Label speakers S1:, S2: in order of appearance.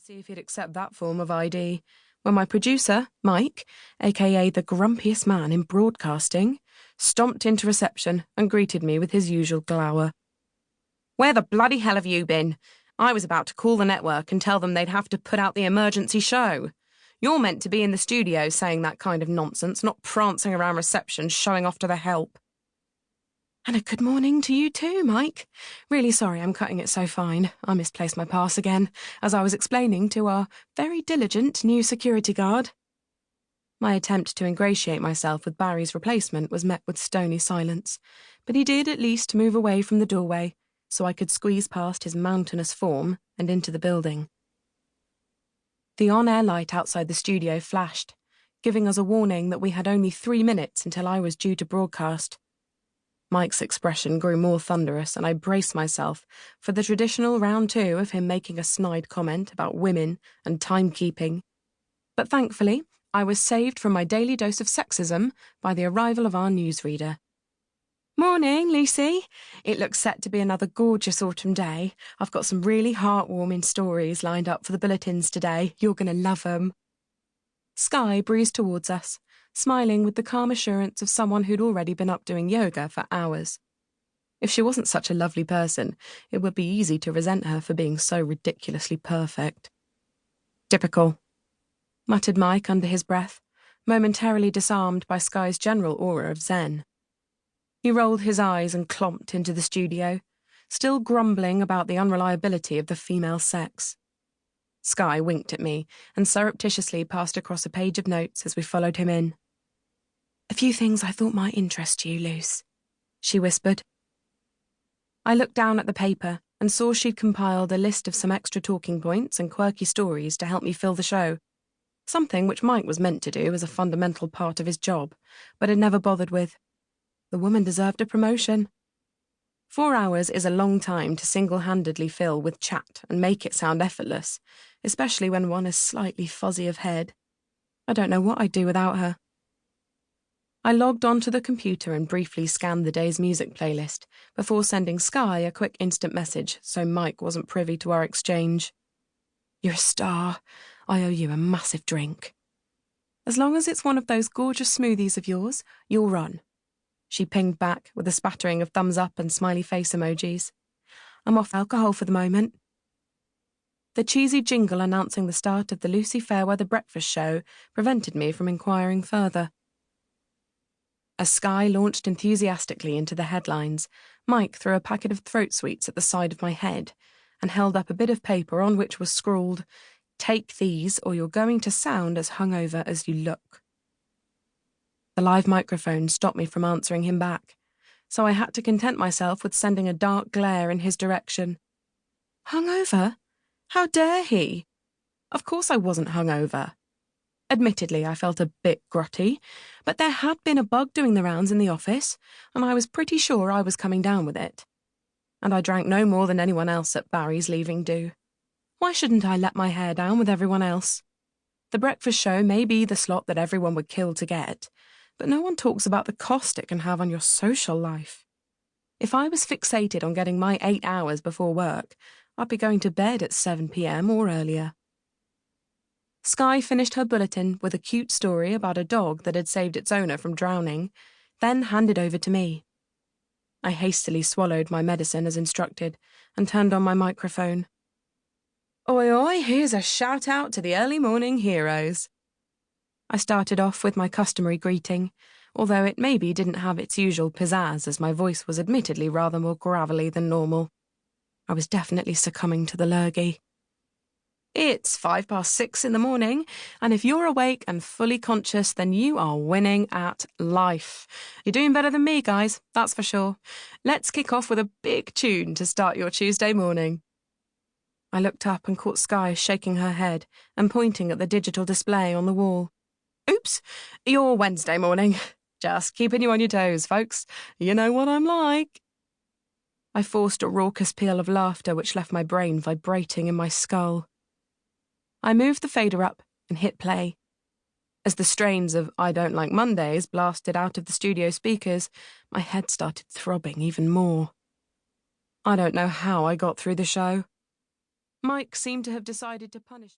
S1: see if he'd accept that form of ID when my producer, Mike, aka the grumpiest man in broadcasting, stomped into reception and greeted me with his usual glower. "Where the bloody hell have you been? I was about to call the network and tell them they'd have to put out the emergency show. You're meant to be in the studio saying that kind of nonsense, not prancing around reception showing off to the help." "And a good morning to you too, Mike. Really sorry I'm cutting it so fine. I misplaced my pass again, as I was explaining to our very diligent new security guard." My attempt to ingratiate myself with Barry's replacement was met with stony silence, but he did at least move away from the doorway, so I could squeeze past his mountainous form and into the building. The on-air light outside the studio flashed, giving us a warning that we had only 3 minutes until I was due to broadcast. Mike's expression grew more thunderous, and I braced myself for the traditional round 2 of him making a snide comment about women and timekeeping. But thankfully, I was saved from my daily dose of sexism by the arrival of our newsreader. "Morning, Lucy. It looks set to be another gorgeous autumn day. I've got some really heartwarming stories lined up for the bulletins today. You're going to love them." Skye breezed towards us, smiling with the calm assurance of someone who'd already been up doing yoga for hours. If she wasn't such a lovely person, it would be easy to resent her for being so ridiculously perfect. "Typical," muttered Mike under his breath, momentarily disarmed by Skye's general aura of zen. He rolled his eyes and clomped into the studio, still grumbling about the unreliability of the female sex. Skye winked at me and surreptitiously passed across a page of notes as we followed him in. "A few things I thought might interest you, Luce," she whispered. I looked down at the paper and saw she'd compiled a list of some extra talking points and quirky stories to help me fill the show, something which Mike was meant to do as a fundamental part of his job, but had never bothered with. The woman deserved a promotion. 4 hours is a long time to single-handedly fill with chat and make it sound effortless, especially when one is slightly fuzzy of head. I don't know what I'd do without her. I logged onto the computer and briefly scanned the day's music playlist before sending Skye a quick instant message so Mike wasn't privy to our exchange. "You're a star. I owe you a massive drink." "As long as it's one of those gorgeous smoothies of yours, you'll run," she pinged back with a spattering of thumbs up and smiley face emojis. "I'm off alcohol for the moment." The cheesy jingle announcing the start of the Lucy Fairweather breakfast show prevented me from inquiring further. As Skye launched enthusiastically into the headlines, Mike threw a packet of throat sweets at the side of my head and held up a bit of paper on which was scrawled, "Take these or you're going to sound as hungover as you look." The live microphone stopped me from answering him back, so I had to content myself with sending a dark glare in his direction. Hungover? How dare he? Of course I wasn't hungover. Admittedly, I felt a bit grotty, but there had been a bug doing the rounds in the office, and I was pretty sure I was coming down with it. And I drank no more than anyone else at Barry's leaving do. Why shouldn't I let my hair down with everyone else? The breakfast show may be the slot that everyone would kill to get, but no one talks about the cost it can have on your social life. If I was fixated on getting my 8 hours before work, I'd be going to bed at 7 p.m. or earlier. Skye finished her bulletin with a cute story about a dog that had saved its owner from drowning, then handed over to me. I hastily swallowed my medicine as instructed and turned on my microphone. "Oi, oi, here's a shout-out to the early morning heroes." I started off with my customary greeting, although it maybe didn't have its usual pizzazz as my voice was admittedly rather more gravelly than normal. I was definitely succumbing to the lurgy. "It's 6:05 in the morning, and if you're awake and fully conscious, then you are winning at life. You're doing better than me, guys, that's for sure. Let's kick off with a big tune to start your Tuesday morning." I looked up and caught Skye shaking her head and pointing at the digital display on the wall. "Oops, your Wednesday morning. Just keeping you on your toes, folks. You know what I'm like." I forced a raucous peal of laughter which left my brain vibrating in my skull. I moved the fader up and hit play. As the strains of I Don't Like Mondays blasted out of the studio speakers, my head started throbbing even more. I don't know how I got through the show. Mike seemed to have decided to punish